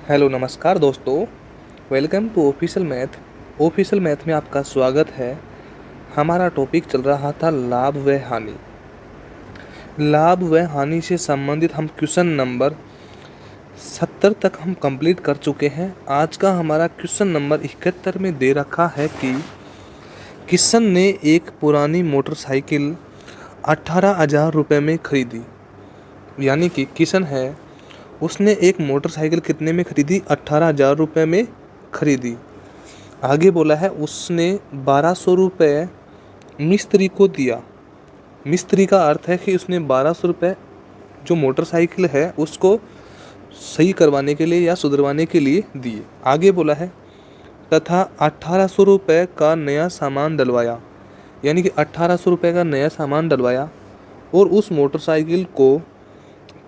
Hello नमस्कार दोस्तों। Welcome to official math में आपका स्वागत है। हमारा टॉपिक चल रहा था लाभ व हानि। लाभ व हानि से संबंधित हम क्वेश्चन नंबर 70 तक हम कंप्लीट कर चुके हैं। आज का हमारा क्वेश्चन नंबर 71 में दे रखा है कि किशन ने एक पुरानी मोटरसाइकिल 18,000 रुपये में खरीदी। यानी कि किशन है, उसने एक मोटरसाइकिल कितने में खरीदी? 18,000 रुपये में खरीदी। आगे बोला है उसने 1200 रुपये मिस्त्री को दिया। मिस्त्री का अर्थ है कि उसने 1200 रुपये जो मोटरसाइकिल है उसको सही करवाने के लिए या सुधरवाने के लिए दिए। आगे बोला है तथा 1800 रुपये का नया सामान डलवाया। यानी कि 1800 रुपये का नया सामान डलवाया और उस मोटरसाइकिल को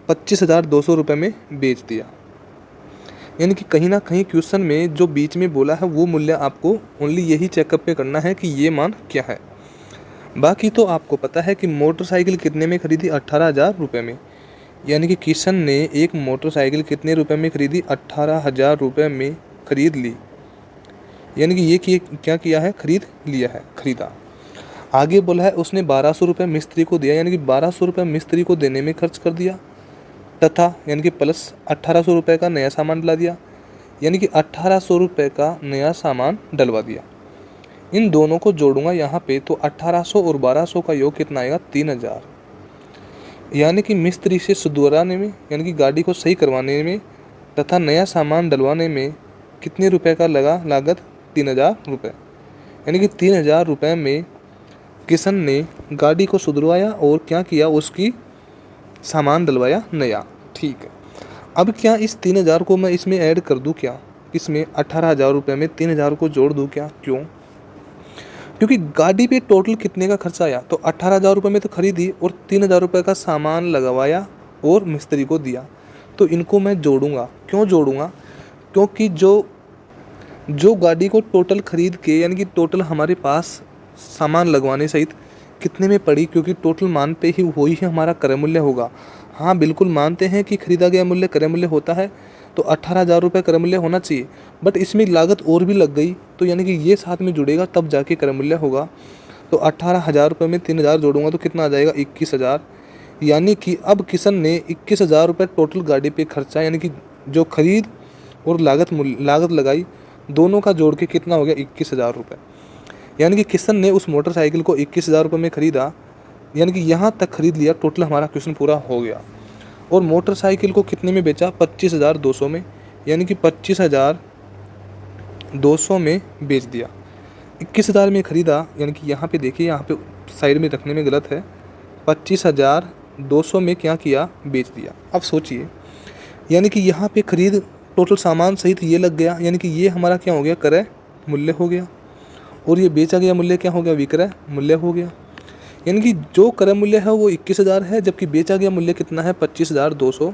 25,200 रुपये में बेच दिया। यानी कि कहीं ना कहीं क्वेश्चन में जो बीच में बोला है वो मूल्य आपको ओनली यही चेकअप पे करना है कि ये मान क्या है। बाकी तो आपको पता है कि मोटरसाइकिल कितने में खरीदी? 18,000 रुपये में। यानी कि किशन ने एक मोटरसाइकिल कितने रुपए में खरीदी? 18,000 रुपये में खरीद ली। यानी कि ये क्या किया है? खरीद लिया है, खरीदा। आगे बोला है उसने 1200 रुपये मिस्त्री को दिया। यानी कि 1200 रुपये मिस्त्री को देने में खर्च कर दिया तथा यानी कि प्लस 1800 रुपये का नया सामान डला दिया। यानी कि 1800 रुपये का नया सामान डलवा दिया। इन दोनों को जोड़ूंगा यहाँ पे तो 1800 और 1200 का योग कितना आएगा? 3,000। यानी कि मिस्त्री से सुधरवाने में यानी कि गाड़ी को सही करवाने में तथा नया सामान डलवाने में कितने रुपए का लगा लागत? 3,000 रुपये। यानी कि 3,000 रुपये में किशन ने गाड़ी को सुधरवाया और क्या किया? उसकी सामान डलवाया नया। ठीक है, अब क्या इस 3,000 को मैं इसमें ऐड कर दूं? क्या इसमें 18,000 रुपये में 3,000 को जोड़ दूं क्या? क्यों? क्योंकि गाड़ी पे टोटल कितने का खर्चा आया? तो 18,000 रुपये में तो खरीदी और 3,000 रुपये का सामान लगवाया और मिस्त्री को दिया। तो इनको मैं जोड़ूंगा। क्यों जोड़ूंगा? क्योंकि जो गाड़ी को टोटल खरीद के यानी कि टोटल हमारे पास सामान लगवाने सहित कितने में पड़ी, क्योंकि टोटल मान पे ही वही है हमारा क्रय मूल्य होगा। हाँ बिल्कुल मानते हैं कि खरीदा गया मूल्य क्रय मूल्य होता है तो 18,000 रुपये क्रय मूल्य होना चाहिए, बट इसमें लागत और भी लग गई तो यानी कि ये साथ में जुड़ेगा तब जाके क्रय मूल्य होगा। तो 18,000 रुपये में 3,000 जोड़ूंगा तो कितना आ जाएगा? 21,000। यानी कि अब किशन ने 21,000 रुपये टोटल गाड़ी पे खर्चा यानी कि जो खरीद और लागत लगाई दोनों का जोड़ के कितना हो गया? 21,000 रुपये। यानी कि किशन ने उस मोटरसाइकिल को 21,000 रुपये में खरीदा। यानी कि यहाँ तक खरीद लिया। टोटल हमारा क्वेश्चन पूरा हो गया। और मोटरसाइकिल को कितने में बेचा? 25,200 में। यानी कि 25,200 में बेच दिया। 21,000 में खरीदा। यानी कि यहाँ पे देखिए, यहाँ पे साइड में रखने में गलत है। 25,200 में क्या किया? बेच दिया। अब सोचिए, यानी कि यहाँ पे खरीद टोटल सामान सहित ये लग गया। यानी कि ये हमारा क्या हो गया? क्रय मूल्य हो गया। और ये बेचा गया मूल्य क्या हो गया? विक्रय मूल्य हो गया। यानी कि जो क्रय मूल्य है वो 21,000 है, जबकि बेचा गया मूल्य कितना है? 25,200।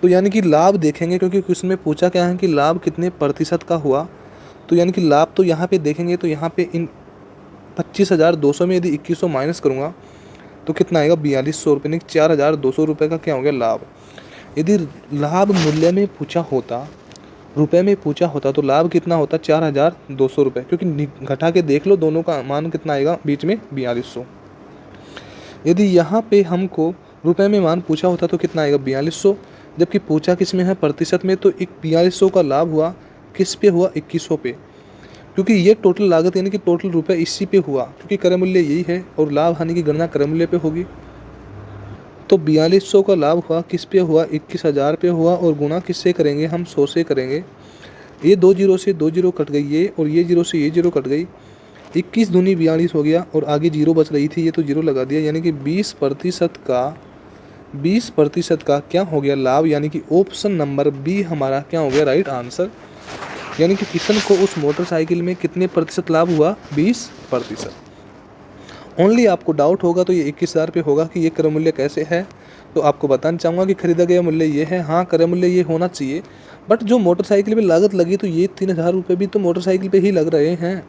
तो यानी कि लाभ देखेंगे, क्योंकि उसमें पूछा क्या है कि लाभ कितने प्रतिशत का हुआ। तो यानी कि लाभ तो यहाँ पे देखेंगे तो यहाँ पे इन 25,200 में यदि 2100 माइनस करूँगा तो कितना आएगा? 4,200 रुपये। यानी 4,200 रुपये का क्या हो गया? लाभ। यदि लाभ मूल्य में पूछा होता, रुपए में पूछा होता तो लाभ कितना होता? 4,200 रुपये। क्योंकि घटा के देख लो दोनों का मान कितना आएगा बीच में? 4,200। यदि यहाँ पे हमको रुपए में मान पूछा होता तो कितना आएगा? 4,200। जबकि पूछा किस में है? प्रतिशत में। तो एक 4,200 का लाभ हुआ किस पे हुआ? 2,100 पे। क्योंकि ये टोटल लागत यानी कि टोटल रुपए इसी पे हुआ, क्योंकि क्रय मूल्य यही है और लाभ हानि की गणना क्रय मूल्य पे होगी। तो 4,200 का लाभ हुआ किस पे हुआ? 21,000 पे हुआ। और गुणा किससे करेंगे? हम 100 से करेंगे। ये 2 जीरो से 2 जीरो कट गई ये, और ये जीरो से ये जीरो कट गई। 21 दूनी 42 हो गया और आगे जीरो बच रही थी, ये तो जीरो लगा दिया। यानी कि 20% का क्या हो गया? लाभ। यानी कि ऑप्शन नंबर बी हमारा क्या हो गया? Right answer. यानी कि किशन को उस मोटरसाइकिल में कितने प्रतिशत लाभ हुआ? 20%। ओनली आपको डाउट होगा तो ये 21,000 पे होगा कि ये क्रय मूल्य कैसे है। तो आपको बताना चाहूँगा कि खरीदा गया मूल्य ये है। हाँ क्रय मूल्य ये होना चाहिए, बट जो मोटरसाइकिल पे लागत लगी तो ये 3,000 रुपये भी तो मोटरसाइकिल पे ही लग रहे हैं।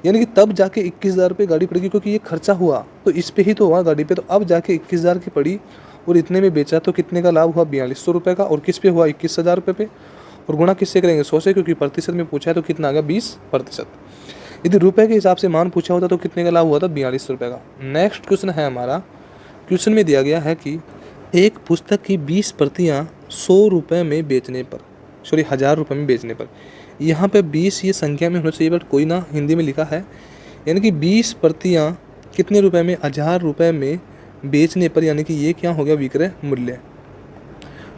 यानी कि तब जाके 21,000 रुपये गाड़ी पड़ेगी, क्योंकि ये खर्चा हुआ तो इस पे ही तो हुआ गाड़ी पे। तो अब जाके 21,000 की पड़ी और इतने में बेचा तो कितने का लाभ हुआ? 4,200 रुपये का। और किस पे हुआ? 21,000 रुपये पे। और गुणा किससे करेंगे 100 से, क्योंकि प्रतिशत में पूछा है तो कितना आ गया 20%। यदि रुपए के हिसाब से मान पूछा होता तो कितने का लाभ हुआ था 42 रुपये का। नेक्स्ट क्वेश्चन है हमारा, क्वेश्चन में दिया गया है कि एक पुस्तक की 20 प्रतियाँ 100 रुपये में बेचने पर, 1000 रुपये में बेचने पर, यहाँ पे 20 ये संख्या में होना चाहिए बट कोई ना हिंदी में लिखा है, यानी कि 20 प्रतियाँ कितने रुपए में 1000 रुपये में बेचने पर, यानी कि ये क्या हो गया विक्रय मूल्य।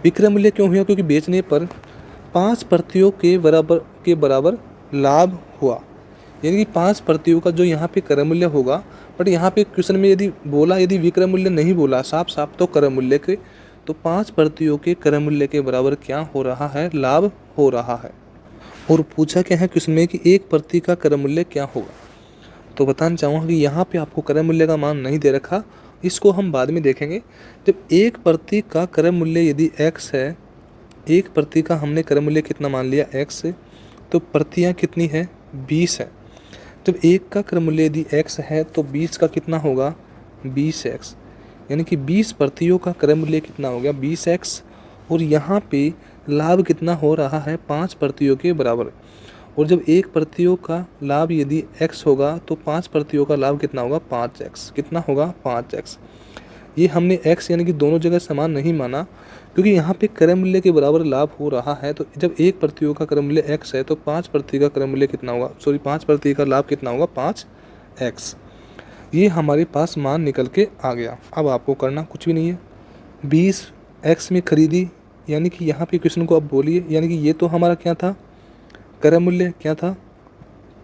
विक्रय मूल्य क्यों हुआ, क्योंकि बेचने पर 5 प्रतियों के बराबर लाभ हुआ, यानी कि 5 प्रतियों का जो यहाँ पे क्रय मूल्य होगा। बट यहाँ पे क्वेश्चन में यदि बोला, यदि विक्रय मूल्य नहीं बोला साफ साफ तो क्रय मूल्य के, तो 5 प्रतियों के क्रय मूल्य के बराबर क्या हो रहा है, लाभ हो रहा है। और पूछा क्या है क्वेश्चन में कि एक प्रति का क्रय मूल्य क्या होगा। तो बताना चाहूँगा कि यहाँ पे आपको क्रय मूल्य का मान नहीं दे रखा, इसको हम बाद में देखेंगे। जब एक प्रति का क्रय मूल्य यदि x है, एक प्रति का हमने क्रय मूल्य कितना मान लिया x है, तो प्रतियाँ कितनी है 20 है। जब एक का क्रय मूल्य यदि x है तो 20 का कितना होगा 20x, यानी कि 20 प्रतियों का क्रय मूल्य कितना हो गया 20x। और यहाँ पे लाभ कितना हो रहा है 5 प्रतियों के बराबर। और जब एक प्रतियों का लाभ यदि x होगा तो 5 प्रतियों का लाभ कितना होगा 5x, कितना होगा 5x। ये हमने x यानी कि दोनों जगह समान नहीं माना, क्योंकि यहाँ पे क्रय मूल्य के बराबर लाभ हो रहा है। तो जब एक प्रतियों का क्रय मूल्य x है तो 5 प्रति का क्रय मूल्य कितना होगा, 5 प्रति का लाभ कितना होगा 5x। ये हमारे पास मान निकल के आ गया। अब आपको करना कुछ भी नहीं है, 20x में खरीदी, यानी कि यहाँ पे क्वेश्चन को अब बोलिए, यानी कि ये तो हमारा क्या था क्रय मूल्य, क्या था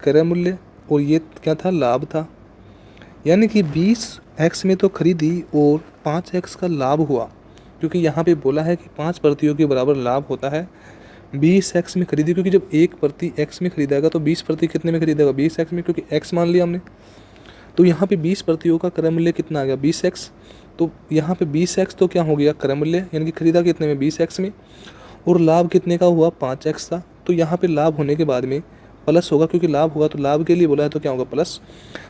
क्रय मूल्य, और ये क्या था लाभ था। यानी कि 20x में तो खरीदी और 5x का लाभ हुआ, क्योंकि यहाँ पे बोला है कि 5 प्रतियों के बराबर लाभ होता है। 20x में खरीदी, क्योंकि जब एक प्रति x में खरीदेगा तो 20 प्रति कितने में खरीदेगा 20x में, क्योंकि x मान लिया हमने। तो यहाँ पे 20 प्रतियों का क्रय मूल्य कितना आ गया 20x। तो यहाँ पे 20x तो क्या हो गया क्रय मूल्य, यानी कि खरीदा कितने में 20x में, और लाभ कितने का हुआ 5x था। तो यहाँ पे लाभ होने के बाद में प्लस होगा, क्योंकि लाभ हुआ तो लाभ के लिए बोला है तो क्या होगा प्लस।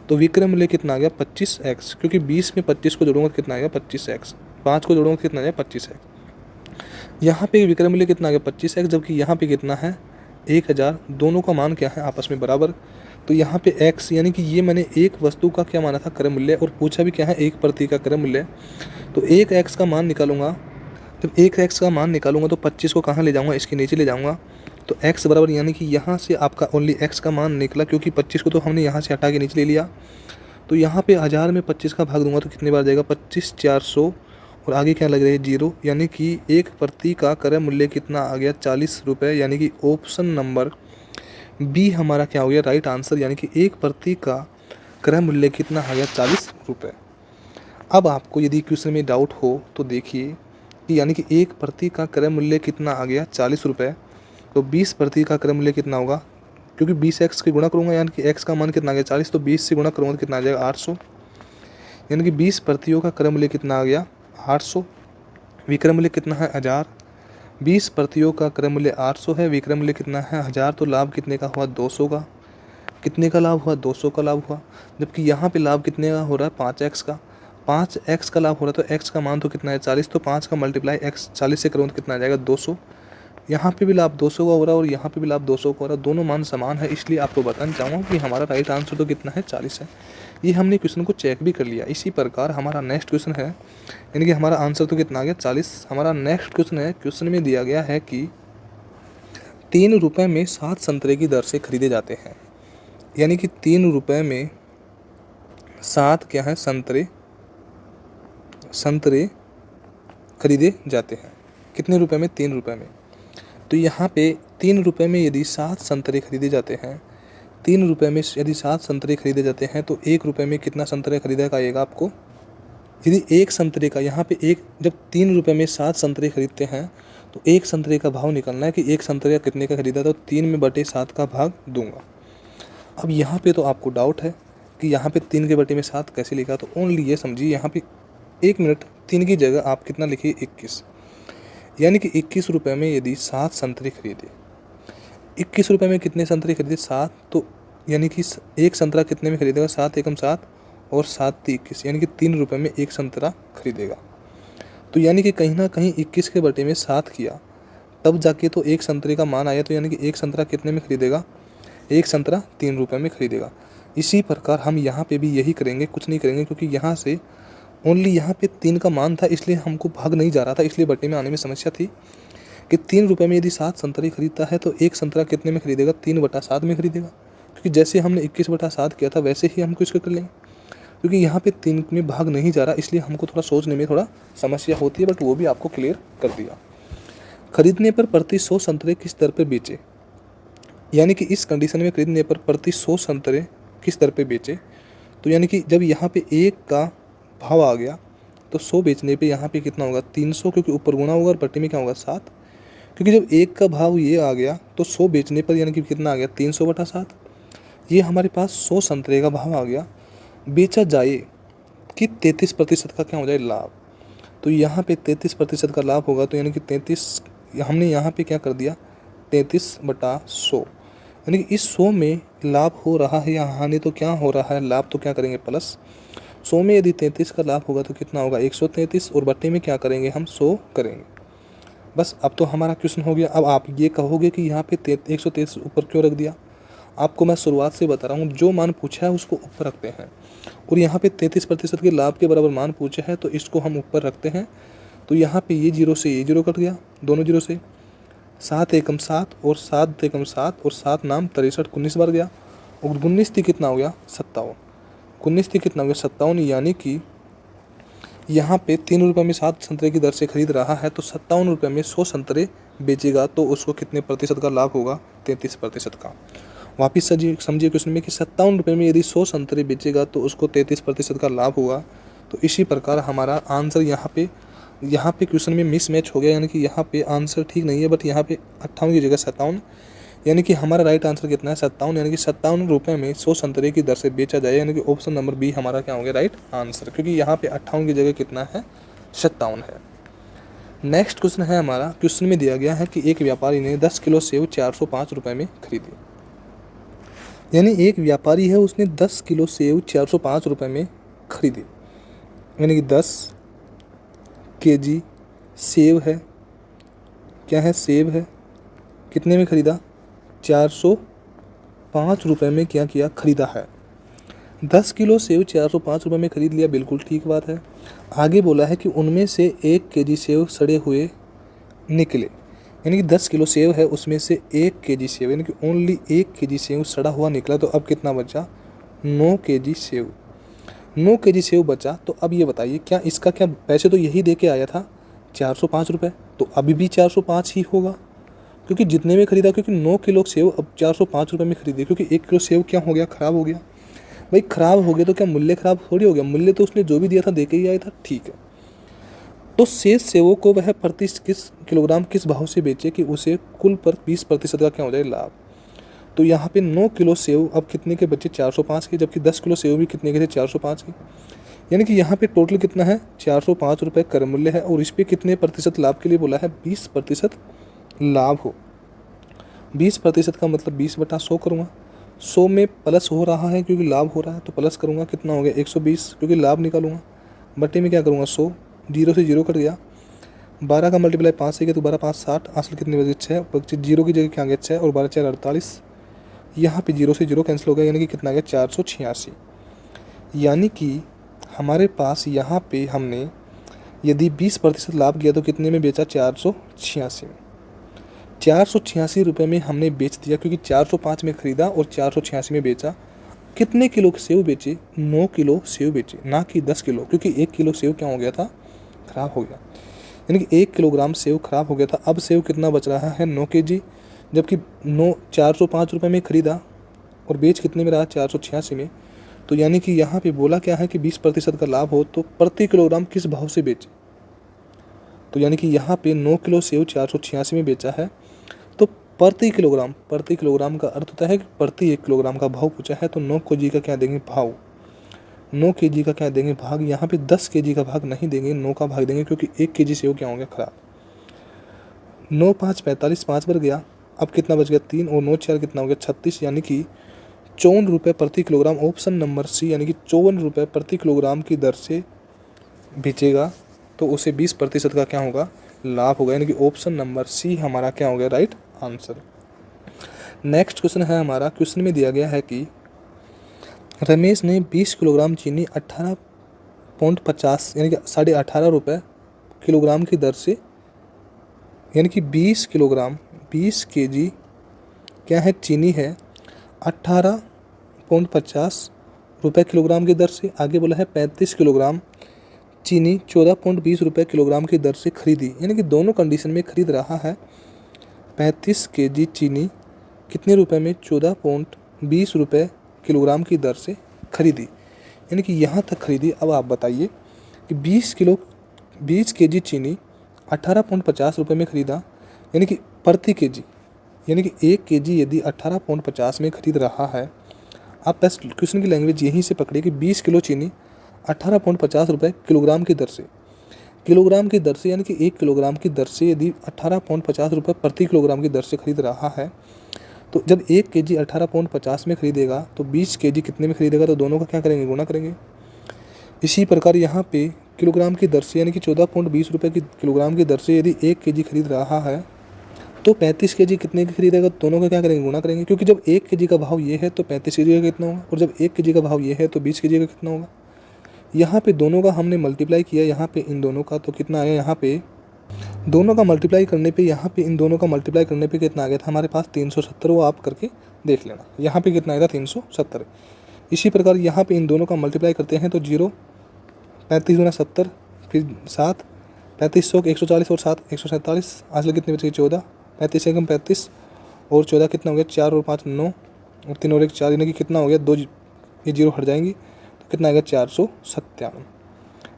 तो विक्रय मूल्य कितना आ गया 25x, क्योंकि 20 में 25 को जोड़ूंगा कितना आ गया 25x, 5 को जोड़ूंगा कितना आ गया 25x। यहाँ पे विक्रय मूल्य कितना आ गया 25x, जबकि यहाँ पे कितना है 1000। दोनों का मान क्या है आपस में बराबर। तो यहाँ पे x, यानी कि ये मैंने एक वस्तु का क्या माना था क्रय मूल्य, और पूछा भी क्या है एक प्रति का क्रय मूल्य। तो 1x का मान निकालूंगा, जब 1x का मान निकालूंगा तो 25 को कहाँ ले जाऊँगा, इसके नीचे ले जाऊँगा। तो x बराबर, यानी कि यहाँ से आपका ओनली x का मान निकला, क्योंकि 25 को तो हमने यहाँ से हटा के नीचे ले लिया। तो यहाँ पे 1000 में 25 का भाग दूंगा तो कितनी बार जाएगा 25 400, और आगे क्या लग रहा है 0, यानी कि एक प्रति का क्रय मूल्य कितना आ गया 40 रुपये, यानी कि ऑप्शन नंबर बी हमारा क्या हो गया राइट आंसर, यानी कि एक प्रति का क्रय मूल्य कितना आ गया 40 रुपये। अब आपको यदि क्वेश्चन में डाउट हो तो देखिए कि यानी कि एक प्रति का क्रय मूल्य कितना आ गया 40 रुपये, तो 20 प्रति का क्रय मूल्य कितना होगा, क्योंकि 20x की गुणा करूँगा, यानी कि x का मान कितना आ गया 40, तो 20 से गुणा करूँगा तो कितना आ जाएगा 800, यानी कि 20 प्रतियों का क्रय मूल्य कितना आ गया 800। विक्रय मूल्य कितना है 1000, 20 प्रतियों का क्रय मूल्य 800 है, विक्रय मूल्य कितना है 1000, तो लाभ कितने का हुआ 200 का। कितने का लाभ हुआ 200 का लाभ हुआ, जबकि यहाँ पे लाभ कितने का हो रहा है 5x का, 5x का लाभ हो रहा है। तो x का मान तो कितना है 40, तो 5 का मल्टीप्लाई x 40 से करूँ तो कितना आ जाएगा 200। यहाँ पे भी लाभ 200 का हो रहा है और यहाँ पे भी लाभ 200 का हो रहा है, दोनों मान समान है, इसलिए आपको बताना चाहूँगा कि हमारा राइट आंसर तो कितना है 40 है। ये हमने क्वेश्चन को चेक भी कर लिया। इसी प्रकार हमारा नेक्स्ट क्वेश्चन है, यानी कि हमारा आंसर तो कितना आ गया 40। हमारा नेक्स्ट क्वेश्चन है, क्वेश्चन में दिया गया है कि 3 रुपये में 7 संतरे की दर से खरीदे जाते हैं, यानी कि 3 रुपये में 7 क्या है संतरे खरीदे जाते हैं। कितने रुपए में 3 रुपये में। तो यहाँ पे 3 रुपये में यदि 7 संतरे खरीदे जाते हैं, 3 रुपये में यदि 7 संतरे खरीदे जाते हैं तो 1 रुपये में कितना संतरे खरीदा का आएगा आपको। यदि एक संतरे का यहाँ पे जब 3 रुपये में 7 संतरे खरीदते हैं तो एक संतरे का भाव निकलना है कि एक संतरे का कितने का खरीदा, तो 3/7 का भाग दूंगा। अब यहाँ पे तो आपको डाउट है कि यहाँ पे 3/7 कैसे लिखा, तो ओनली ये समझिए यहाँ पे 1 मिनट 3 की जगह आप कितना लिखिए 21, यानी कि 21 रुपये में यदि 7 संतरे खरीदे, 21 रुपये में कितने संतरे खरीदे 7, तो यानी कि एक संतरा कितने में खरीदेगा 7 एकम 7 और 7 21, यानी कि 3 रुपये में एक संतरा खरीदेगा। तो यानी कि कहीं ना कहीं 21/7 किया तब जाके तो एक संतरे का मान आया, तो यानी कि एक संतरा कितने में खरीदेगा, एक संतरा 3 रुपये में खरीदेगा। इसी प्रकार हम यहाँ पे भी यही करेंगे, कुछ नहीं करेंगे, क्योंकि यहाँ से ओनली यहाँ पे 3 का मान था, इसलिए हमको भाग नहीं जा रहा था, इसलिए बटे में आने में समस्या थी कि 3 रुपये में यदि 7 संतरे खरीदता है तो एक संतरा कितने में खरीदेगा, 3/7 में खरीदेगा। क्योंकि जैसे हमने 21/7 किया था वैसे ही हमको इसको कर लेंगे, क्योंकि यहाँ पे 3 में भाग नहीं जा रहा, इसलिए हमको थोड़ा सोचने में थोड़ा समस्या होती है, बट वो भी आपको क्लियर कर दिया। खरीदने पर प्रति 100 संतरे किस दर पर बेचे, यानी कि इस कंडीशन में खरीदने पर प्रति 100 संतरे किस दर पे बेचे, तो यानी कि जब यहाँ पे 1 का भाव आ गया तो 100 बेचने पे यहाँ पे कितना होगा, 300, क्योंकि ऊपर गुना होगा और बटे में क्या होगा 7, क्योंकि जब 1 का भाव ये आ गया तो 100 बेचने पर यानी कि कितना आ गया, 300/7। ये हमारे पास 100 संतरे का भाव आ गया, बेचा जाए कि 33% का क्या हो जाए, लाभ। तो यहाँ पे 33% का लाभ होगा, तो यानी कि 33 हमने यहाँ पे क्या कर दिया, 33/100, यानी कि इस 100 में लाभ हो रहा है या हानि, तो क्या हो रहा है, लाभ, तो क्या करेंगे प्लस। 100 में यदि 33 का लाभ होगा तो कितना होगा, 133, और बटे में क्या करेंगे हम, 100 करेंगे। बस अब तो हमारा क्वेश्चन हो गया। अब आप ये कहोगे कि यहाँ पे 133 ऊपर क्यों रख दिया, आपको मैं शुरुआत से बता रहा हूँ, जो मान पूछा है उसको ऊपर रखते हैं, और यहाँ पे 33% के लाभ के बराबर मान पूछा है तो इसको हम ऊपर रखते हैं। तो यहाँ पे ये 0 से ये 0 कट गया, दोनों 0 से, 7 एकम 7 और 7 एकम 7 और 7 नाम 63, 19 बार गया, और 19 थी कितना हो गया, 57, 19 थी कितना हो गया, 57, यानी कि यहाँ पे 3 रुपये में 7 संतरे की दर से खरीद रहा है, तो 57 रुपये में 100 संतरे बेचेगा, तो उसको कितने प्रतिशत का लाभ होगा, 33% का। वापिस समझिए क्वेश्चन में कि 57 रुपये में यदि 100 संतरे बेचेगा तो उसको 33% का लाभ होगा। तो इसी प्रकार हमारा आंसर यहाँ पे क्वेश्चन में मिसमैच हो गया, यानी कि यहाँ पे आंसर ठीक नहीं है, बट यहाँ पे 58 की जगह 57, यानी कि हमारा राइट आंसर कितना है, 57, यानी कि 57 रुपये में 100 संतरे की दर से बेचा जाए, यानी कि ऑप्शन नंबर बी हमारा क्या हो गया, राइट आंसर, क्योंकि यहाँ पे 58 की जगह कितना है, 57 है। नेक्स्ट क्वेश्चन है हमारा, क्वेश्चन में दिया गया है कि एक व्यापारी ने 10 किलो सेव 405 रुपये में खरीदी, यानी एक व्यापारी है, उसने 10 किलो सेव 405 रुपये में खरीदी, यानी कि 10 केजी सेव है, क्या है, सेव है, कितने में खरीदा, 405 रुपये में क्या किया, खरीदा है। 10 किलो सेव 405 रुपये में खरीद लिया, बिल्कुल ठीक बात है। आगे बोला है कि उनमें से 1 केजी सेव सड़े हुए निकले, यानी कि 10 किलो सेव है, उसमें से 1 केजी सेव, यानी कि ओनली 1 केजी सेव सड़ा हुआ निकला, तो अब कितना बचा, 9 केजी सेव, 9 केजी सेव बचा। तो अब ये बताइए, क्या इसका क्या, पैसे तो यही दे के आया था 405 रुपये, तो अभी भी 405 ही होगा, क्योंकि जितने में खरीदा, क्योंकि 9 किलो सेव अब 405 रुपये में खरीदे, क्योंकि 1 किलो सेव क्या हो गया, ख़राब हो गया। भाई ख़राब हो गया तो क्या मूल्य ख़राब थोड़ी हो गया, मूल्य तो उसने जो भी दिया था दे के ही आया था, ठीक है। तो शेष सेवों को वह प्रति किलोग्राम किस भाव से बेचे कि उसे कुल पर 20% का क्या हो जाए, लाभ। तो यहाँ पे 9 किलो सेव अब कितने के बचे, 405 के, जबकि 10 किलो सेव भी कितने के थे, 405 के, यानी कि यहाँ पे टोटल कितना है, 405 रुपये कर मूल्य है, और इस पर कितने प्रतिशत लाभ के लिए बोला है, 20% लाभ हो। 20% का मतलब 20/100 करूँगा, 100 में प्लस हो रहा है क्योंकि लाभ हो रहा है, तो प्लस करूँगा, कितना हो गया, 120, क्योंकि लाभ निकालूंगा, बटे में क्या करूँगा, 100, 0 से 0 कट गया, 12 का मल्टीप्लाई 5 से किया तो 12 5 60, असल कितने बजे, 6, 0 की जगह क्या आ गया, 6, और 12 4 48, यहाँ पे 0 से 0 कैंसिल हो गया, यानी कि कितना आ गया, 486, यानी कि हमारे पास यहाँ पे हमने यदि 20% लाभ किया तो कितने में बेचा, 486 में, 486 रुपये में हमने बेच दिया, क्योंकि 405 में खरीदा और 486 में बेचा। कितने किलो सेव बेचे, 9 किलो सेव बेचे, ना कि 10 किलो, क्योंकि 1 किलो सेव क्या हो गया था, ख़राब हो गया, यानी कि 1 किलोग्राम सेव ख़राब हो गया था। अब सेव कितना बच रहा है, 9 केजी, जबकि 405 रुपये में खरीदा और बेच कितने में रहा, 486 में। तो यानी कि यहाँ पे बोला क्या है कि 20% का लाभ हो तो प्रति किलोग्राम किस भाव से बेचे, तो यानी कि यहाँ पे 9 किलो सेव 486 में बेचा है, तो प्रति किलोग्राम का अर्थ होता है कि प्रति 1 किलोग्राम का भाव पूछा है, तो 9 केजी का क्या देंगे, भाव, 9 केजी का क्या देंगे, भाग। यहाँ पे 10 केजी का भाग नहीं देंगे, 9 का भाग देंगे, क्योंकि 1 केजी सेव क्या हो गया, ख़राब। 9 5 45, 5 बार गया, अब कितना बच गया, 3, और 9 4 कितना हो गया, 36, यानी कि 54 रुपये प्रति किलोग्राम, ऑप्शन नंबर सी, यानी कि 54 रुपये प्रति किलोग्राम की दर से बेचेगा, तो उसे 20% का क्या होगा, लाभ होगा, यानी कि ऑप्शन नंबर सी हमारा क्या हो गया राइट आंसर। नेक्स्ट क्वेश्चन है हमारा, क्वेश्चन में दिया गया है कि रमेश ने 20 किलोग्राम चीनी 18.50 यानी कि 18.5 रुपये किलोग्राम की दर से, यानी कि 20 किलोग्राम 20 केजी क्या है चीनी है 18.50 रुपये किलोग्राम की दर से, आगे बोला है 35 किलोग्राम चीनी 14.20 रुपये किलोग्राम की दर से खरीदी, यानी कि दोनों कंडीशन में खरीद रहा है 35 केजी चीनी कितने रुपए में 14.20 रुपये किलोग्राम की दर से खरीदी, यानी कि यहाँ तक खरीदी। अब आप बताइए कि 20 केजी चीनी 18.50 रुपये में खरीदा, यानी कि प्रति केजी, यानी कि 1 केजी यदि 18.50 में खरीद रहा है, आप बस क्वेश्चन की लैंग्वेज यहीं से पकड़िए कि 20 किलो चीनी 18.50 रुपये किलोग्राम की दर से, यानी कि 1 किलोग्राम की दर से यदि 18.50 रुपये प्रति किलोग्राम की दर से खरीद रहा है, तो जब 1 केजी 18.50 में खरीदेगा तो 20 केजी कितने में खरीदेगा, तो दोनों का क्या करेंगे गुणा करेंगे। इसी प्रकार यहाँ पे किलोग्राम की दर से, यानी कि 14.20 रुपये की किलोग्राम की दर से यदि 1 केजी खरीद रहा है तो 35 केजी कितने की खरीदेगा, दोनों का क्या करेंगे गुणा करेंगे, क्योंकि जब 1 केजी का भाव ये है तो 35 केजी का कितना होगा, और जब 1 केजी का भाव ये है तो 20 केजी का कितना होगा। यहाँ पे दोनों का हमने मल्टीप्लाई किया, यहाँ पे इन दोनों का, तो कितना आया, यहाँ पे दोनों का मल्टीप्लाई करने पे, यहाँ पे इन दोनों का मल्टीप्लाई करने पे कितना आ गया था हमारे पास 370, वो आप करके देख लेना। यहाँ पे कितना आएगा 370। इसी प्रकार यहाँ पे इन दोनों का मल्टीप्लाई करते हैं तो 0 35 गुना 70 फिर 7 35 100 140 और 7 147, हासिल कितनी बची 14, 35 एकम 35 और 14 कितना हो गया 4 और 5 9 और 3 और 1 4, यानी कि कितना हो गया 2 ये 0 हट जाएंगी तो कितना आएगा 457।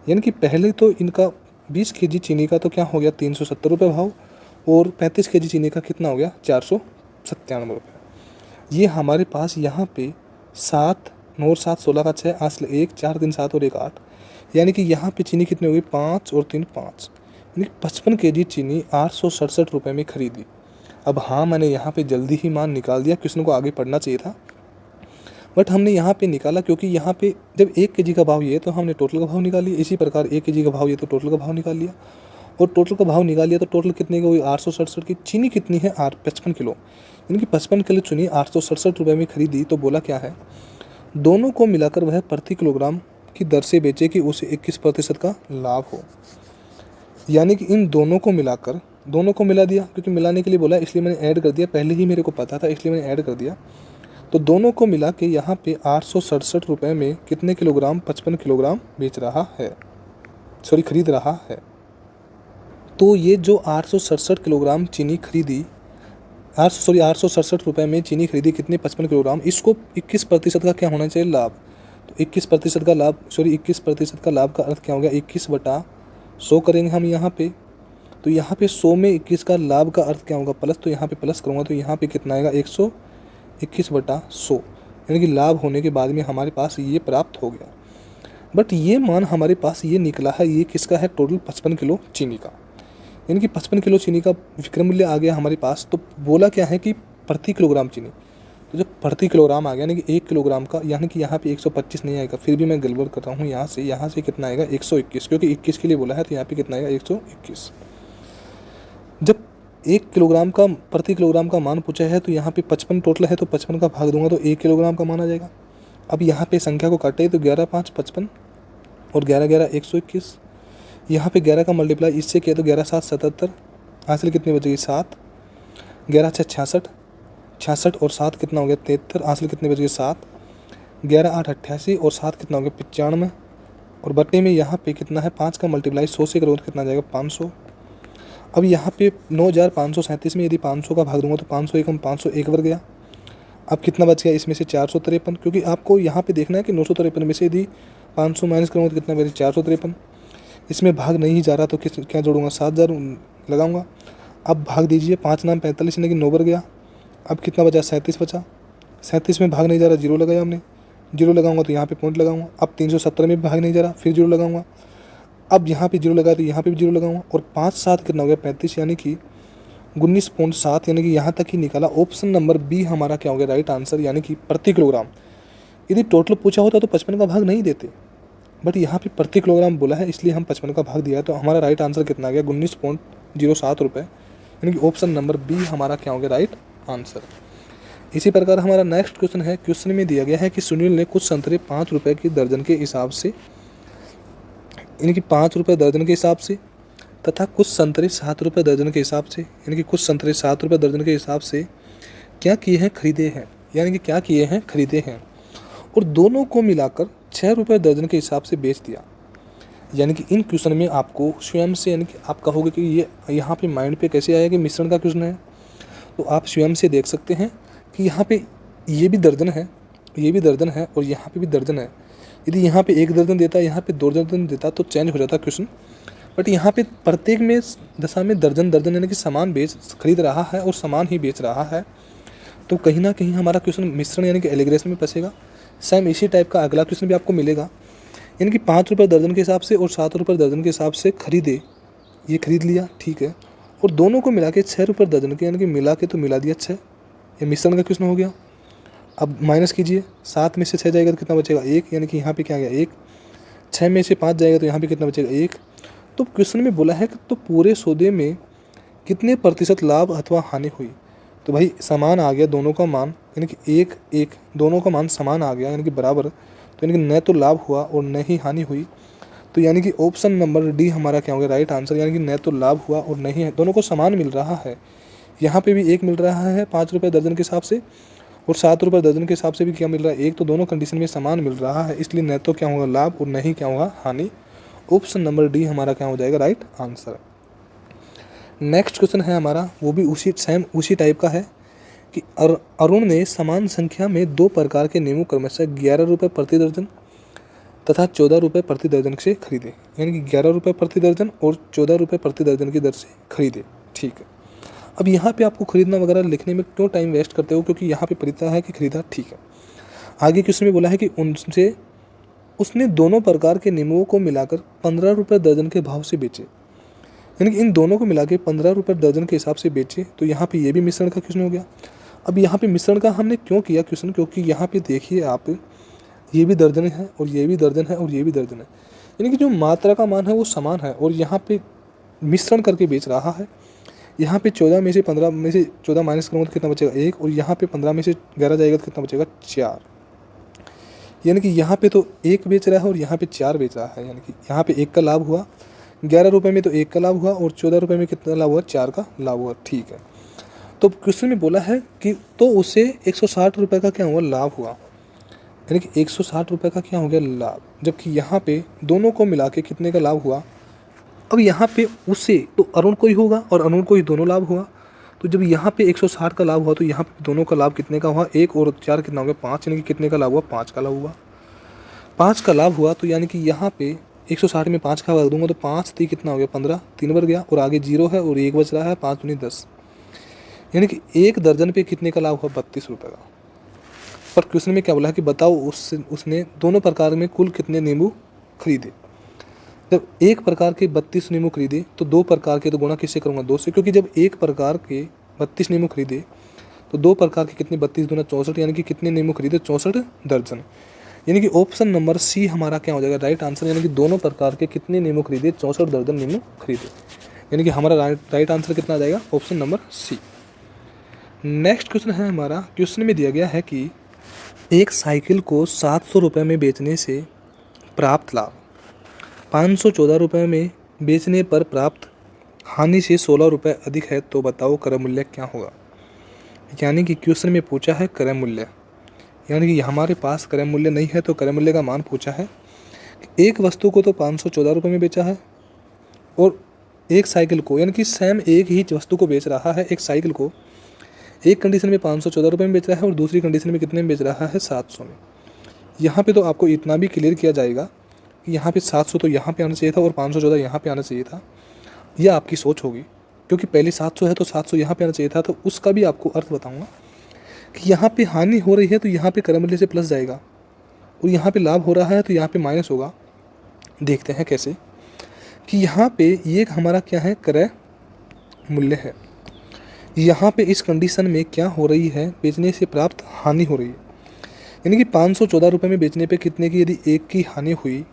यानी कि पहले तो इनका 20 केजी चीनी का तो क्या हो गया 370 रुपये भाव, और 35 केजी चीनी का कितना हो गया 497 रुपये। ये हमारे पास यहाँ पे 7 9 और 7 16 का 6 हासिल 1 4 3 7 और 1 8, यानी कि यहाँ पे चीनी कितनी हो गई 5 और 3 5, यानी 55 केजी चीनी 867 रुपये में खरीदी। अब हाँ, मैंने यहाँ पे जल्दी ही मान निकाल दिया, क्वेश्चन को आगे पढ़ना चाहिए था, बट हमने यहाँ पे निकाला क्योंकि यहाँ पे जब 1 केजी का भाव ये तो हमने टोटल का भाव निकाल लिया, इसी प्रकार 1 केजी का भाव ये तो टोटल का भाव निकाल लिया, और टोटल का भाव निकाल लिया तो टोटल कितने का हुई 867 की। चीनी कितनी है 55 किलो, यानी कि 55 किलो चीनी 867 रुपये में खरीदी, तो बोला क्या है दोनों को मिलाकर वह प्रति किलोग्राम की दर से बेचे कि उसे 21% का लाभ हो। यानी कि इन दोनों को मिलाकर, दोनों को मिला दिया, क्योंकि मिलाने के लिए बोला इसलिए मैंने ऐड कर दिया, पहले ही मेरे को पता था इसलिए मैंने ऐड कर दिया। तो दोनों को मिला के यहाँ पे 867 रुपये में कितने किलोग्राम 55 किलोग्राम बेच रहा है, सॉरी खरीद रहा है। तो ये जो 867 किलोग्राम चीनी खरीदी, 867 रुपये में चीनी खरीदी कितने 55 किलोग्राम, इसको 21% का क्या होना चाहिए लाभ। तो 21% का लाभ, 21% का लाभ का अर्थ क्या हो गया 21/100 करेंगे हम यहाँ पे। तो यहाँ पे 100 में 21 का लाभ का अर्थ क्या होगा प्लस, तो यहाँ पे प्लस करूँगा तो यहाँ पे कितना आएगा 121/100, यानी कि लाभ होने के बाद में हमारे पास ये प्राप्त हो गया। बट ये मान हमारे पास ये निकला है, ये किसका है टोटल 55 किलो चीनी का, यानी कि 55 किलो चीनी का विक्रय मूल्य आ गया हमारे पास। तो बोला क्या है कि प्रति किलोग्राम चीनी, तो जब प्रति किलोग्राम आ गया यानी कि 1 किलोग्राम का, यानी कि यहाँ पे 125 नहीं आएगा, फिर भी मैं गड़बड़ कर रहा हूँ यहाँ से कितना आएगा 121, क्योंकि 21 के लिए बोला है तो यहाँ पे कितना आएगा 121। जब 1 किलोग्राम का प्रति किलोग्राम का मान पूछा है तो यहाँ पे 55 टोटल है, तो 55 का भाग दूंगा तो 1 किलोग्राम का मान आ जाएगा। अब यहाँ पे संख्या को काटे तो 11 5 55 और 11 11 121, यहाँ पे 11 का मल्टीप्लाई इससे किया तो 11 7 77, हासिल कितनी बचेगी 7, 11 6 66, 66 और 7 कितना हो गया 73, हासिल कितनी बचेगी 7, 11 8 88 और 7 कितना हो गया 95, और बट्टे में यहाँ पे कितना है 5 का मल्टीप्लाई 100 से करो तो कितना जाएगा 500। अब यहाँ पे 9537 में यदि 500 का भाग दूंगा तो 500 एकम 500 एक बार गया। अब कितना बच गया इसमें से 453, क्योंकि आपको यहाँ पे देखना है कि 953 में से यदि 500 माइनस करूँगा तो कितना बचे 453। इसमें भाग नहीं जा रहा तो क्या जोड़ूंगा 7000 लगाऊंगा। अब भाग दीजिए 5 नाम 45 यानी कि 9 बार गया। अब कितना बचा 37 बचा, 37 में भाग नहीं जा रहा, 0 लगाया हमने, 0 लगाऊंगा तो यहाँ पे पॉइंट लगाऊंगा। अब 370 में भाग नहीं जा रहा, फिर 0 लगाऊंगा। अब यहाँ पे 0 लगाया तो यहाँ पे भी 0 लगाऊंगा, और 5 7 कितना हो गया 35, यानी कि 19.7, यानी कि यहाँ तक ही निकाला। ऑप्शन नंबर बी हमारा क्या हो गया राइट आंसर, यानी कि प्रति किलोग्राम। यदि टोटल पूछा होता तो 55 का भाग नहीं देते, बट यहाँ पे प्रति किलोग्राम बोला है इसलिए हम 55 का भाग दिया, तो हमारा राइट आंसर कितना आ गया ₹0.07, यानी कि ऑप्शन नंबर बी हमारा क्या हो गया राइट आंसर। इसी प्रकार हमारा नेक्स्ट क्वेश्चन है। क्वेश्चन में दिया गया है कि सुनील ने कुछ संतरे ₹5 की दर्जन के हिसाब से, यानी कि ₹5 दर्जन के हिसाब से, तथा कुछ संतरे ₹7 दर्जन के हिसाब से, यानी कि कुछ संतरे ₹7 दर्जन के हिसाब से क्या किए हैं, खरीदे हैं, यानी कि क्या किए हैं, खरीदे हैं, और दोनों को मिलाकर ₹6 दर्जन के हिसाब से बेच दिया। यानी कि इन क्वेश्चन में आपको स्वयं से, यानी कि आप कहोगे कि ये यहाँ पे माइंड पे कैसे आया कि मिश्रण का क्वेश्चन है, तो आप स्वयं से देख सकते हैं कि यहाँ पे ये भी दर्जन है, ये भी दर्जन है, और यहाँ पे भी दर्जन है। यदि यहाँ पे 1 दर्जन देता, यहाँ पे 2 दर्जन देता तो चेंज हो जाता क्वेश्चन, बट यहाँ पे प्रत्येक में दशा में दर्जन दर्जन, यानी कि सामान खरीद रहा है और सामान ही बेच रहा है, तो कहीं ना कहीं हमारा क्वेश्चन मिश्रण यानी कि एलिग्रेशन में फंसेगा। सेम इसी टाइप का अगला क्वेश्चन भी आपको मिलेगा, यानी कि ₹5 दर्जन के हिसाब से और ₹7 दर्जन के हिसाब से खरीदे, ये खरीद लिया, ठीक है, और दोनों को मिला के ₹6 दर्जन के, यानी कि मिला के तो मिला दिया 6, ये मिश्रण का क्वेश्चन हो गया। अब माइनस कीजिए, 7 में से 6 जाएगा तो कितना बचेगा 1, यानी कि यहाँ पे क्या आ गया 1, 6 में से 5 जाएगा तो यहाँ पे कितना बचेगा 1। तो क्वेश्चन में बोला है कि तो पूरे सौदे में कितने प्रतिशत लाभ अथवा हानि हुई, तो भाई समान आ गया दोनों का मान, यानी कि 1 दोनों का मान समान आ गया, यानी कि बराबर, तो यानी कि न तो लाभ हुआ और न ही हानि हुई, तो यानी कि ऑप्शन नंबर डी हमारा क्या होगा राइट आंसर, यानी कि न तो लाभ हुआ और न ही, दोनों को समान मिल रहा है। यहाँ पे भी 1 मिल रहा है ₹5 दर्जन के हिसाब से, और ₹7 दर्जन के हिसाब से भी क्या मिल रहा है 1, तो दोनों कंडीशन में समान मिल रहा है, इसलिए न तो क्या होगा लाभ और न ही क्या होगा हानि। ऑप्शन नंबर डी हमारा क्या हो जाएगा राइट आंसर। नेक्स्ट क्वेश्चन है हमारा, वो भी उसी टाइप का है कि अरुण ने समान संख्या में 2 प्रकार के नींबू क्रमशः ₹11 प्रति दर्जन तथा ₹14 प्रति दर्जन से खरीदे, यानी कि ₹11 प्रति दर्जन और ₹14 प्रति दर्जन की दर से खरीदे, ठीक है। अब यहाँ पे आपको खरीदना वगैरह लिखने में क्यों टाइम वेस्ट करते हो, क्योंकि यहाँ पे पढ़ता है कि खरीदा, ठीक है। आगे क्वेश्चन में बोला है कि उसने दोनों प्रकार के नींबुओं को मिलाकर ₹15 दर्जन के भाव से बेचे, यानी कि इन दोनों को मिला के ₹15 दर्जन के हिसाब से बेचे, तो यहाँ पे ये भी मिश्रण का क्वेश्चन हो गया। अब यहाँ पे मिश्रण का हमने क्यों किया क्वेश्चन, क्योंकि यहाँ पे देखिए आप, ये भी दर्जन है और ये भी दर्जन है और ये भी दर्जन है, यानी कि जो मात्रा का मान है वो समान है, और यहाँ पे मिश्रण करके बेच रहा है। यहाँ पे 14 में से 15 में से 14 माइनस करूँगा तो कितना बचेगा 1, और यहाँ पे 15 में से 11 जाएगा तो कितना बचेगा 4, यानी कि यहाँ पे तो 1 बेच रहा है और यहाँ पे 4 बेच रहा है, यानी कि यहाँ पे 1 का लाभ हुआ, ₹11 में तो 1 का लाभ हुआ, और ₹14 में कितना लाभ हुआ 4 का लाभ हुआ, ठीक है। तो क्वेश्चन में बोला है कि तो उसे ₹160 का क्या हुआ लाभ हुआ, यानी कि ₹160 का क्या हो गया लाभ, जबकि यहाँ पे दोनों को मिला के कितने का लाभ हुआ। अब यहाँ पे उससे तो अरुण को ही होगा और अरुण को ही दोनों लाभ हुआ, तो जब यहाँ पे 160 का लाभ हुआ तो यहाँ पे दोनों का लाभ कितने का हुआ 1 और 4 कितना हो गया 5, यानी कि कितने का लाभ हुआ 5 का लाभ हुआ, 5 का लाभ हुआ। तो यानी कि यहाँ पे 160 में 5 का भाग दूंगा तो 5 3 कितना हो गया 15, 3 बढ़ गया, और आगे 0 है और 1 बच रहा है, 5 दूनी 10, यानी कि 1 दर्जन पे कितने का लाभ हुआ ₹32 का। पर क्वेश्चन में क्या बोला है कि बताओ उसने दोनों प्रकार में कुल कितने नींबू खरीदे। जब एक प्रकार के 32 नींबू खरीदे तो 2 प्रकार के तो गुणा किससे करूँगा 2 से, क्योंकि जब एक प्रकार के 32 नींबू खरीदे तो 2 प्रकार के कितने 32 दूना 64, यानी कि कितने नींबू खरीदे 64 दर्जन, यानी कि ऑप्शन नंबर सी हमारा क्या हो जाएगा राइट आंसर, यानी कि दोनों प्रकार के कितने नींबू खरीदे 64 दर्जन नींबू खरीदे, यानी कि हमारा राइट आंसर कितना आ जाएगा option number C. Next question है हमारा, क्वेश्चन में दिया गया है कि एक साइकिल को ₹700 में बेचने से प्राप्त लाभ ₹514 में बेचने पर प्राप्त हानि से ₹16 अधिक है, तो बताओ क्रय मूल्य क्या होगा। यानी कि क्वेश्चन में पूछा है क्रय मूल्य, यानी कि हमारे पास क्रय मूल्य नहीं है तो क्रय मूल्य का मान पूछा है। एक वस्तु को तो ₹514 में बेचा है और एक साइकिल को, यानी कि सेम एक ही वस्तु को बेच रहा है, एक साइकिल को एक कंडीशन में ₹514 में बेच रहा है और दूसरी कंडीशन में कितने में बेच रहा है 700 में। यहाँ पे तो आपको इतना भी क्लियर किया जाएगा कि यहाँ पे 700 तो यहाँ पे आना चाहिए था और 514 यहाँ पे आना चाहिए था, यह आपकी सोच होगी, क्योंकि पहले 700 है तो 700 यहाँ पे आना चाहिए था, तो उसका भी आपको अर्थ बताऊँगा कि यहाँ पे हानि हो रही है तो यहाँ पे क्रय मूल्य से प्लस जाएगा, और यहाँ पे लाभ हो रहा है तो यहाँ पे माइनस होगा। देखते हैं कैसे, कि यहाँ पे ये हमारा क्या है क्रय मूल्य है, यहाँ पे इस कंडीशन में क्या हो रही है बेचने से प्राप्त हानि हो रही है, यानी कि ₹514 में बेचने पे कितने की यदि 1 की हानि हुई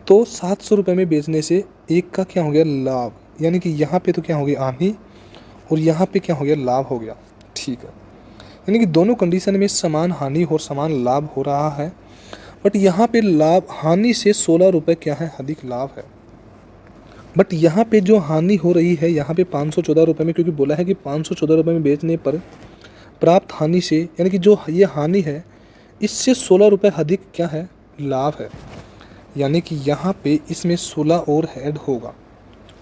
तो ₹700 में बेचने से 1 का क्या हो गया लाभ, यानी कि यहाँ पे तो क्या हो गया हानि और यहाँ पे क्या हो गया लाभ हो गया। ठीक है, यानी कि दोनों कंडीशन में समान हानि और समान लाभ हो रहा है, बट यहाँ पे लाभ हानि से 16 रुपये क्या है अधिक लाभ है। बट यहाँ पे जो हानि हो रही है यहाँ पे 514 रुपये में, क्योंकि बोला है कि 514 रुपये में बेचने पर प्राप्त हानि से, यानी कि जो ये हानि है इससे 16 रुपये अधिक क्या है लाभ है। यानी कि यहाँ पे इसमें 16 और ऐड होगा।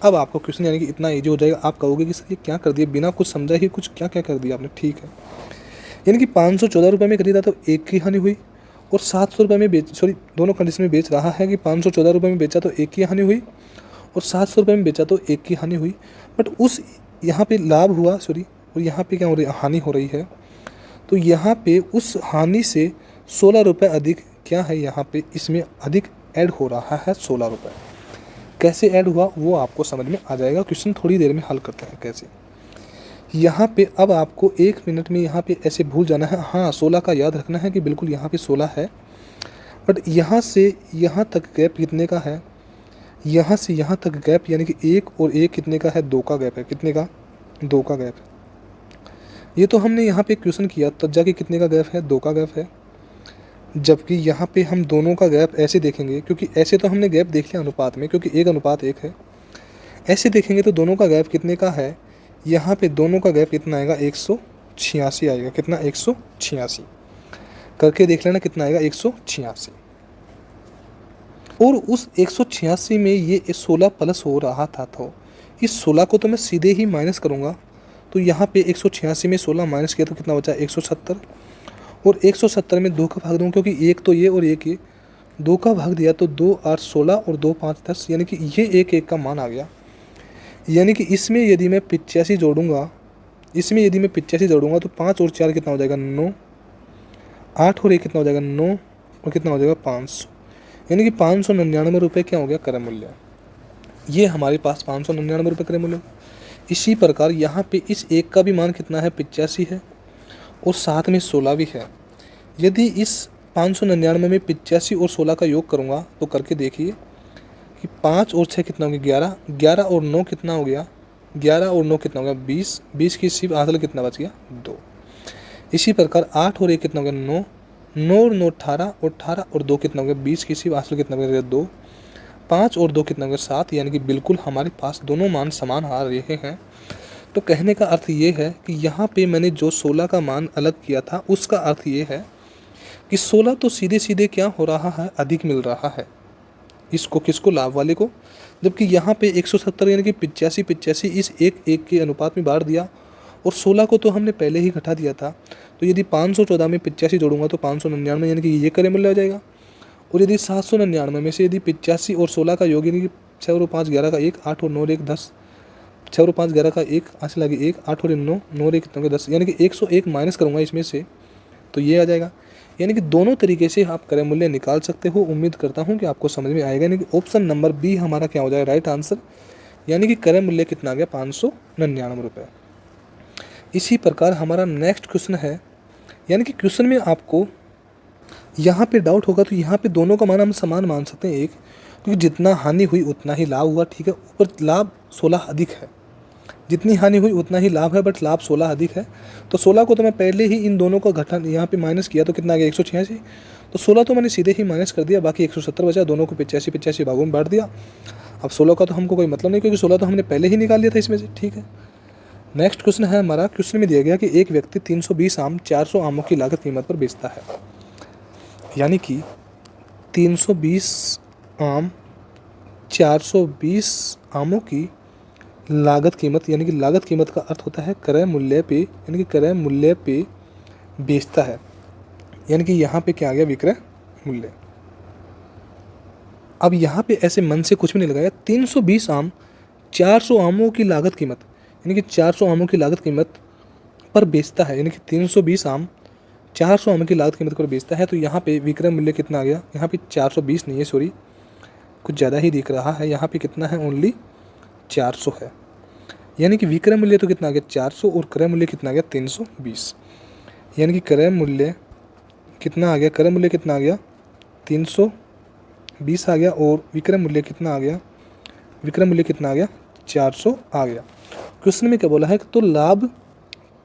अब आपको क्वेश्चन यानी कि इतना ईजी हो जाएगा, आप कहोगे कि सर ये क्या कर दिया, बिना कुछ समझा ही कुछ क्या क्या कर दिया आपने। ठीक है, यानी कि 514 रुपये में खरीदा तो एक की हानि हुई, और 700 रुपये में दोनों कंडीशन में बेच रहा है कि 514 रुपये में बेचा तो एक की हानि हुई, और 700 रुपये में बेचा तो एक की हानि हुई। बट उस यहाँ पे लाभ हुआ और यहाँ पे क्या हो रही है हानि हो रही है। तो यहाँ पे उस हानि से 16 रुपये अधिक क्या है, यहाँ पे इसमें अधिक ऐड हो रहा है 16 रुपये। कैसे ऐड हुआ वो आपको समझ में आ जाएगा, क्वेश्चन थोड़ी देर में हल करते हैं कैसे। यहाँ पे अब आपको 1 मिनट में यहाँ पे ऐसे भूल जाना है, हाँ 16 का याद रखना है कि बिल्कुल यहाँ पे 16 है। बट यहाँ से यहाँ तक गैप कितने का है, यहाँ से यहाँ तक गैप यानी कि 1 और 1 कितने का है, 2 का गैप है। कितने का, 2 का गैप है। ये तो हमने यहाँ पे क्वेश्चन किया तब जाके कितने का गैप है, 2 का गैप है। जबकि यहाँ पे हम दोनों का गैप ऐसे देखेंगे, क्योंकि ऐसे तो हमने गैप देख लिया अनुपात में, क्योंकि 1:1 है। ऐसे देखेंगे तो दोनों का गैप कितने का है, यहाँ पे दोनों का गैप कितना आएगा, 186 आएगा। कितना, 186 करके देख लेना कितना आएगा, 186। और उस 186 में ये 16 प्लस हो रहा था, तो इस 16 को तो मैं सीधे ही माइनस करूँगा। तो यहाँ पे 186 में 16 माइनस किया तो कितना बचा, 170। और 170 में 2 का भाग दूँ, क्योंकि एक तो ये और एक ये, 2 का भाग दिया तो 2 8 16 और 2 5 10, यानी कि ये 1 1 का मान आ गया। यानी कि इसमें यदि मैं 85 जोड़ूंगा, तो 5 और 4 कितना हो जाएगा, 9, 8 और 1 कितना हो जाएगा, 9, और कितना हो जाएगा 500, यानी कि 599 रुपये क्या हो गया क्रय मूल्य। ये हमारे पास 599 रुपये क्रय मूल्य। इसी प्रकार यहाँ पे इस एक का भी मान कितना है, 85 है, और साथ में 16 भी है। यदि इस 599 में 85 और 16 का योग करूँगा तो करके देखिए कि 5 और 6 कितना हो गया, 11, 11 और 9 कितना हो गया, 11 और 9 कितना हो गया, 20, 20 की सिर्फ हासिल कितना बच गया, 2। इसी प्रकार 8 और 1 कितना हो गया, 9, 9 और 9 18, और 18 और 2 कितना हो गया, 20 की सिर्फ हासिल कितना हो गया, 2, 5 और 2 कितना हो गया, 7। यानी कि बिल्कुल हमारे पास दोनों मान समान आ रहे हैं। तो कहने का अर्थ ये है कि यहाँ पे मैंने जो 16 का मान अलग किया था उसका अर्थ ये है कि 16 तो सीधे सीधे क्या हो रहा है, अधिक मिल रहा है इसको, किसको, लाभ वाले को। जबकि यहाँ पे 170 यानी कि 85 इस 1 1 के अनुपात में बांट दिया, और 16 को तो हमने पहले ही घटा दिया था। तो यदि 514 में 85 जोड़ूंगा तो 599 यानी कि ये क्रय मूल्य हो जाएगा। और यदि 799 में से यदि 85 और 16 का योग यानी कि 6 और 5 11 का 1, 8 और 9 और 1 10, 6 और 5 11 का 1 आंसर लगे 1, 8 और 9, 9 और 1 कितना 10, यानी कि 101 माइनस करूँगा इसमें से तो ये आ जाएगा। यानी कि दोनों तरीके से आप क्रय मूल्य निकाल सकते हो। उम्मीद करता हूँ कि आपको समझ में आएगा। यानी कि ऑप्शन नंबर बी हमारा क्या हो जाएगा, राइट आंसर। यानी कि क्रय मूल्य कितना आ गया, 599 रुपये। इसी प्रकार हमारा नेक्स्ट क्वेश्चन है, यानी कि क्वेश्चन में आपको यहाँ पे डाउट होगा तो यहाँ पे दोनों का मान हम समान मान सकते हैं एक, क्योंकि जितना हानि हुई उतना ही लाभ हुआ। ठीक है, ऊपर लाभ 16 अधिक है, जितनी हानि हुई उतना ही लाभ है, बट लाभ 16 अधिक है। तो 16 को तो मैं पहले ही इन दोनों का घटा यहाँ पे माइनस किया तो कितना आ गया, 186। तो 16 तो मैंने सीधे ही माइनस कर दिया, बाकी 170 बचा, दोनों को 85 भागों में बांट दिया। अब 16 का तो हमको कोई मतलब नहीं, क्योंकि 16 तो हमने पहले ही निकाल लिया था इसमें से। ठीक है, नेक्स्ट क्वेश्चन है हमारा। क्वेश्चन में दिया गया कि एक व्यक्ति 320 आम 400 आमों की लागत कीमत पर बेचता है। यानी कि 320 आम 420 आमों की लागत कीमत, यानी कि लागत कीमत का अर्थ होता है क्रय मूल्य पे, यानी कि क्रय मूल्य पे बेचता है। यानी कि यहाँ पे क्या आ गया, विक्रय मूल्य। अब यहाँ पे ऐसे मन से कुछ भी नहीं लगाया, 320 आम 400 आमों की लागत कीमत, यानी कि 400 आमों की लागत कीमत पर बेचता है। यानी कि 320 आम 400 आमों की लागत कीमत पर बेचता है। तो यहाँ पे विक्रय मूल्य कितना आ गया, यहाँ पे 420 नहीं है, सॉरी कुछ ज़्यादा ही दिख रहा है। यहाँ पे कितना है, ओनली 400 है। यानी कि विक्रय मूल्य तो कितना आ गया, 400, और क्रय मूल्य कितना आ गया, 320। यानी कि क्रय मूल्य कितना आ गया, क्रय मूल्य कितना आ गया, 320 आ गया, और विक्रय मूल्य कितना आ गया, विक्रय मूल्य कितना आ गया, 400 आ गया। क्वेश्चन में क्या बोला है तो लाभ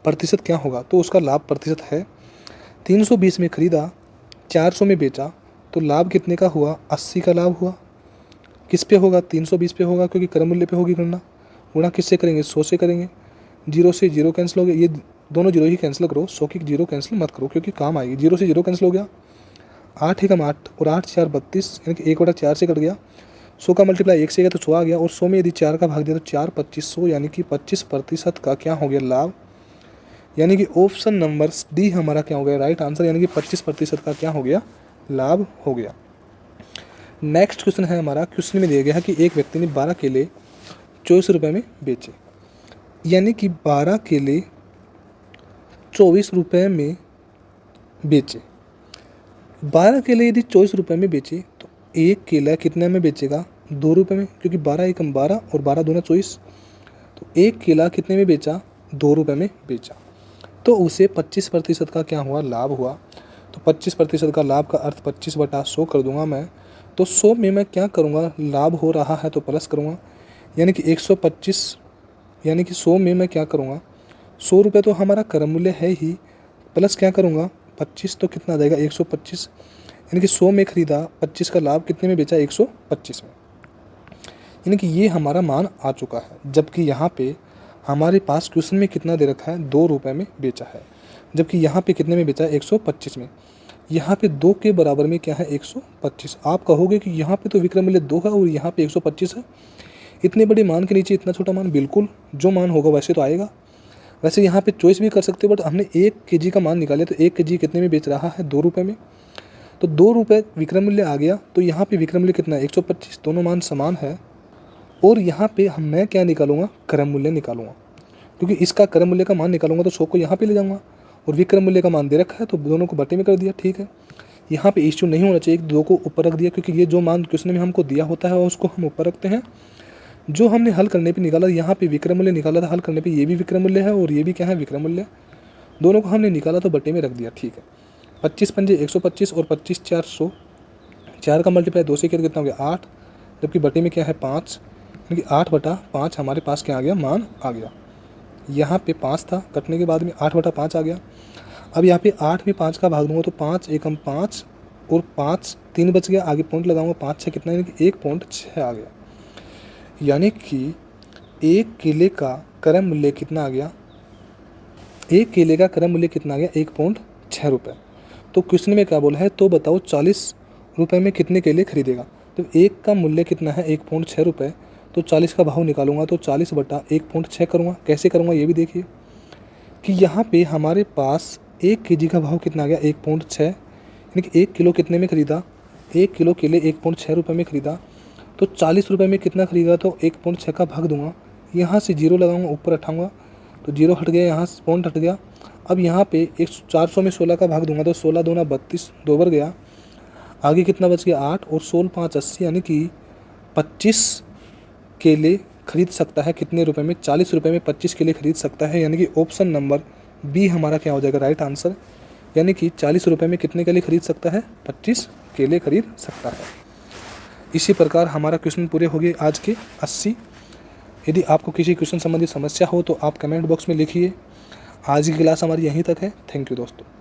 प्रतिशत क्या होगा, तो उसका लाभ प्रतिशत है 320 में खरीदा 400 में बेचा, तो लाभ कितने का हुआ, 80 का लाभ हुआ। किस पे होगा, 320 पे होगा क्योंकि क्रय मूल्य पे होगी गणना। गुणा किससे करेंगे, 100 से करेंगे। जीरो से जीरो कैंसिल हो गया, ये दोनों जीरो ही कैंसिल करो, 100 की जीरो कैंसिल मत करो क्योंकि काम आएगी। जीरो से जीरो कैंसिल हो गया, 8 एकम 8 और 8 4 32 यानी कि 1/4 से कट गया। 100 का मल्टीप्लाई 1 से गया तो 100 आ गया, और 100 में यदि 4 का भाग दिया तो 4 2500 यानी कि 25% का क्या हो गया लाभ, यानी कि ऑप्शन नंबर डी हमारा क्या हो गया राइट आंसर, यानी कि 25% का क्या हो गया लाभ हो गया। नेक्स्ट क्वेश्चन है हमारा, क्वेश्चन में दिया गया है कि एक व्यक्ति ने 12 केले 24 रुपये में बेचे, यानी कि 12 केले 24 रुपये में बेचे। 12 केले यदि 24 रुपये में बेचे तो एक केला कितने में बेचेगा, 2 रुपये में, क्योंकि 12 एकम 12 और 12 दूना 24, तो एक केला कितने में बेचा, 2 रुपये में बेचा, तो उसे 25% का क्या हुआ लाभ हुआ। तो 25% का लाभ का अर्थ 25/100 कर दूंगा मैं, तो 100 में मैं क्या करूँगा, लाभ हो रहा है तो प्लस करूँगा, यानी कि 125, यानी कि 100 में मैं क्या करूँगा, 100 रुपये तो हमारा क्रय मूल्य है ही, प्लस क्या करूँगा 25, तो कितना आ जाएगा 125, यानी कि 100 में खरीदा 25 का लाभ कितने में बेचा, 125 में, यानी कि ये हमारा मान आ चुका है। जबकि यहाँ पे हमारे पास क्वेश्चन में कितना दे रखा है, 2 रुपये में बेचा है, जबकि यहाँ पे कितने में बेचा है, 125 में। यहाँ पे 2 के बराबर में क्या है, 125। आप कहोगे कि यहाँ पे तो विक्रय मूल्य 2 है और यहाँ पे 125 है, इतने बड़े मान के नीचे इतना छोटा मान, बिल्कुल जो मान होगा वैसे तो आएगा। वैसे यहाँ पे चॉइस भी कर सकते हो, बट हमने 1 kg का मान निकाले, तो 1 kg कितने में बेच रहा है, 2 रुपये में, तो 2 रुपये विक्रय मूल्य आ गया। तो यहाँ पे विक्रय मूल्य कितना है, 125, दोनों मान समान है। और यहाँ पे मैं क्या निकालूंगा, क्रय मूल्य निकालूंगा, क्योंकि इसका क्रय मूल्य का मान निकालूंगा तो 100 को यहाँ पे ले जाऊंगा, और विक्रय मूल्य का मान दे रखा है तो दोनों को बटे में कर दिया, ठीक है। यहाँ पे इश्यू नहीं होना चाहिए, 2 को ऊपर रख दिया, क्योंकि ये जो मान क्वेश्चन में हमको दिया होता है उसको हम ऊपर रखते हैं। जो हमने हल करने पे निकाला, यहाँ पे विक्रय मूल्य निकाला था, हल करने पे ये भी विक्रय मूल्य है और ये भी क्या है विक्रय मूल्य, दोनों को हमने निकाला तो बटे में रख दिया, ठीक है। 25 पंजे 125 और 25 400, 4 का मल्टीप्लाई 2 से किया कितना हो गया 8, जबकि बटे में क्या है 5, यानी कि 8/5 हमारे पास क्या आ गया, मान आ गया। यहाँ पे 5 था, कटने के बाद में 8/5 आ गया। अब यहाँ पे 8 में 5 का भाग दूंगा तो 5 एकम 5 और 5 3 बच गया, आगे पॉइंट लगाऊंगा, 5 6 कितना, यानी कि 1.6 आ गया, यानी कि एक केले का क्रय मूल्य कितना आ गया, एक केले का क्रय मूल्य कितना आ गया, 1.6 रुपये। तो क्वेश्चन में क्या बोला है, तो बताओ 40 रुपये में कितने केले खरीदेगा। तो एक का मूल्य कितना है, 1.6 रुपये, तो 40 का भाव निकालूंगा तो 40/1.6 करूँगा। कैसे करूँगा ये भी देखिए कि यहाँ पे हमारे पास 1 kg का भाव कितना आ गया, 1.6, यानी कि 1 किलो कितने में खरीदा, 1 किलो केले 1.6 रुपये में खरीदा, तो 40 रुपये में कितना खरीदा, तो 1.6 का भाग दूंगा, यहाँ से जीरो लगाऊंगा, ऊपर हटाऊंगा तो जीरो हट गया, यहाँ से पॉइंट हट गया। अब यहाँ पे 400 में 16 का भाग दूंगा तो 16 दूना 32, 2 बार गया, आगे कितना बच गया 8 और 16 5 80, यानी कि 25 केले खरीद सकता है कितने रुपए में, 40 रुपये में 25 केले खरीद सकता है, यानी कि ऑप्शन नंबर बी हमारा क्या हो जाएगा राइट आंसर, यानी कि 40 रुपये में कितने केले खरीद सकता है, 25 केले खरीद सकता है। इसी प्रकार हमारा क्वेश्चन पूरे हो गए आज के 80। यदि आपको किसी क्वेश्चन संबंधी समस्या हो तो आप कमेंट बॉक्स में लिखिए। आज की क्लास हमारी यहीं तक है। थैंक यू दोस्तों।